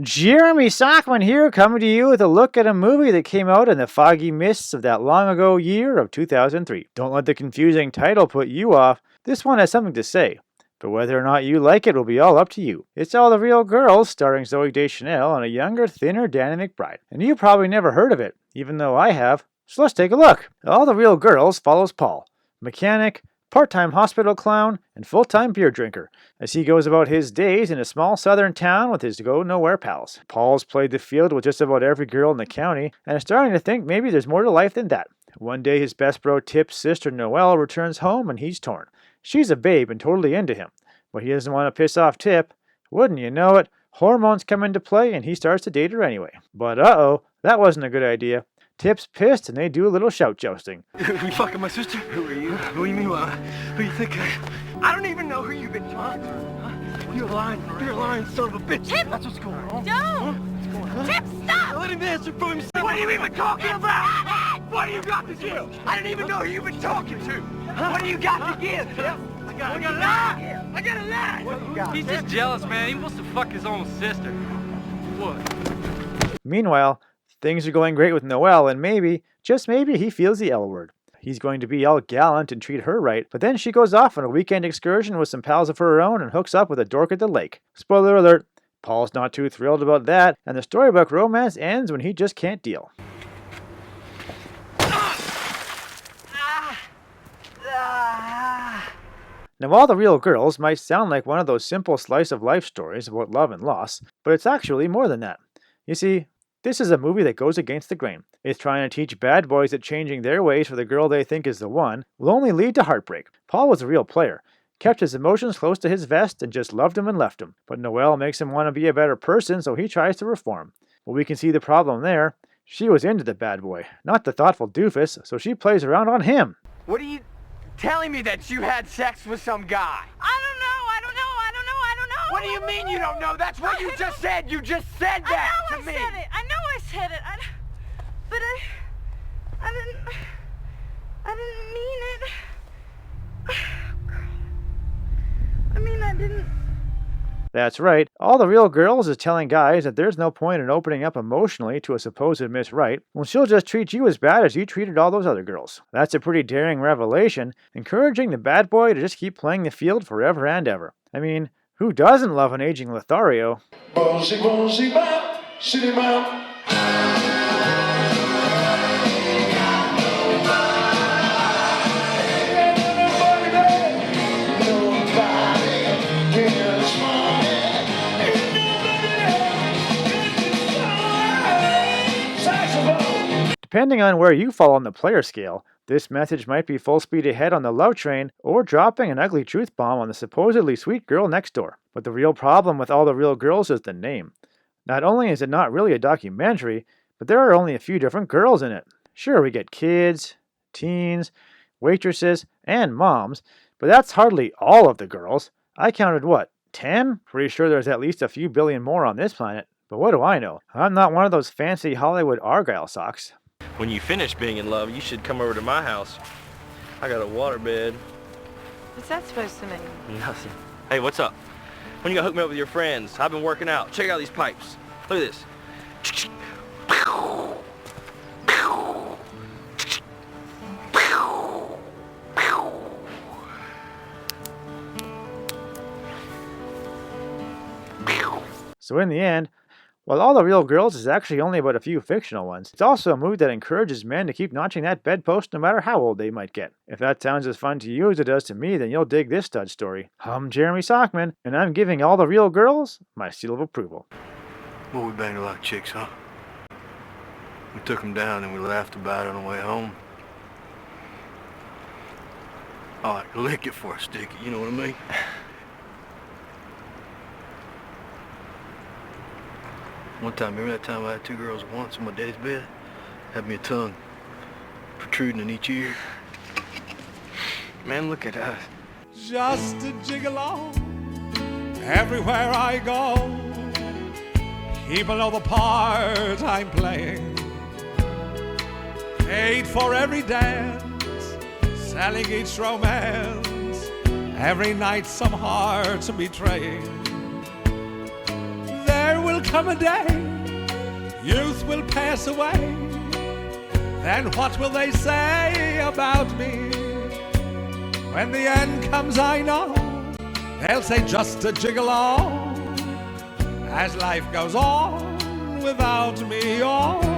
Jeremy Sockman here, coming to you with a look at a movie that came out in the foggy mists of that long ago year of 2003. Don't let the confusing title put you off. This one has something to say, but whether or not you like it will be all up to you. It's All the Real Girls, starring Zooey Deschanel and a younger, thinner Danny McBride. And you probably never heard of it, even though I have. So let's take a look. All the Real Girls follows Paul, mechanic, part-time hospital clown, and full-time beer drinker, as he goes about his days in a small southern town with his go-nowhere pals. Paul's played the field with just about every girl in the county, and is starting to think maybe there's more to life than that. One day his best bro Tip's sister Noelle returns home and he's torn. She's a babe and totally into him, but he doesn't want to piss off Tip. Wouldn't you know it, hormones come into play and he starts to date her anyway. But uh-oh, that wasn't a good idea. Tip's pissed and they do a little shout jousting. You fucking my sister? Who are you? What do you mean, who you think I don't even know who you've been talking to. Huh? You're a lying son of a bitch. Tip! That's what's going on. Don't! Tip, stop! Let him answer for himself. What are you even talking about? What do you got to give? I didn't even know who you've been talking to. Huh? What do you got to give? I got a lie. I got a lie. What do you got? He's just jealous, man. He wants to fuck his own sister. What? Meanwhile, things are going great with Noelle, and maybe, just maybe, he feels the L word. He's going to be all gallant and treat her right, but then she goes off on a weekend excursion with some pals of her own and hooks up with a dork at the lake. Spoiler alert, Paul's not too thrilled about that, and the storybook romance ends when he just can't deal. Now, All the Real Girls might sound like one of those simple slice-of-life stories about love and loss, but it's actually more than that. You see, this is a movie that goes against the grain. It's trying to teach bad boys that changing their ways for the girl they think is the one will only lead to heartbreak. Paul was a real player, kept his emotions close to his vest, and just loved him and left him. But Noelle makes him want to be a better person, so he tries to reform. Well, we can see the problem there. She was into the bad boy, not the thoughtful doofus, so she plays around on him. What are you telling me that you had sex with some guy? I don't know. What do you mean you don't know? That's what you just said. You just said that to me. I know I said it. But I didn't mean it. I didn't. That's right. All the Real Girls is telling guys that there's no point in opening up emotionally to a supposed Miss Right when she'll just treat you as bad as you treated all those other girls. That's a pretty daring revelation, encouraging the bad boy to just keep playing the field forever and ever. I mean, who doesn't love an aging Lothario? Depending on where you fall on the player scale, this message might be full speed ahead on the love train or dropping an ugly truth bomb on the supposedly sweet girl next door. But the real problem with All the Real Girls is the name. Not only is it not really a documentary, but there are only a few different girls in it. Sure, we get kids, teens, waitresses, and moms, but that's hardly all of the girls. I counted, 10? Pretty sure there's at least a few billion more on this planet. But what do I know? I'm not one of those fancy Hollywood Argyle socks. When you finish being in love, you should come over to my house. I got a waterbed. What's that supposed to mean? Nothing. Hey, what's up? When you gonna hook me up with your friends? I've been working out. Check out these pipes. Look at this. So in the end, while All the Real Girls is actually only about a few fictional ones, it's also a movie that encourages men to keep notching that bedpost no matter how old they might get. If that sounds as fun to you as it does to me, then you'll dig this stud story. I'm Jeremy Sockman, and I'm giving All the Real Girls my seal of approval. Well, we banged a lot of chicks, huh? We took them down and we laughed about it on the way home. I like to lick it for a stick, you know what I mean? One time, remember that time I had two girls at once in my daddy's bed? Had me a tongue protruding in each ear. Man, look at us. Just a gigolo everywhere I go. People know the part I'm playing. Paid for every dance, selling each romance. Every night some hearts betraying. There will will come a day, youth will pass away. Then what will they say about me? When the end comes, I know they'll say just a gigolo, as life goes on without me. Oh,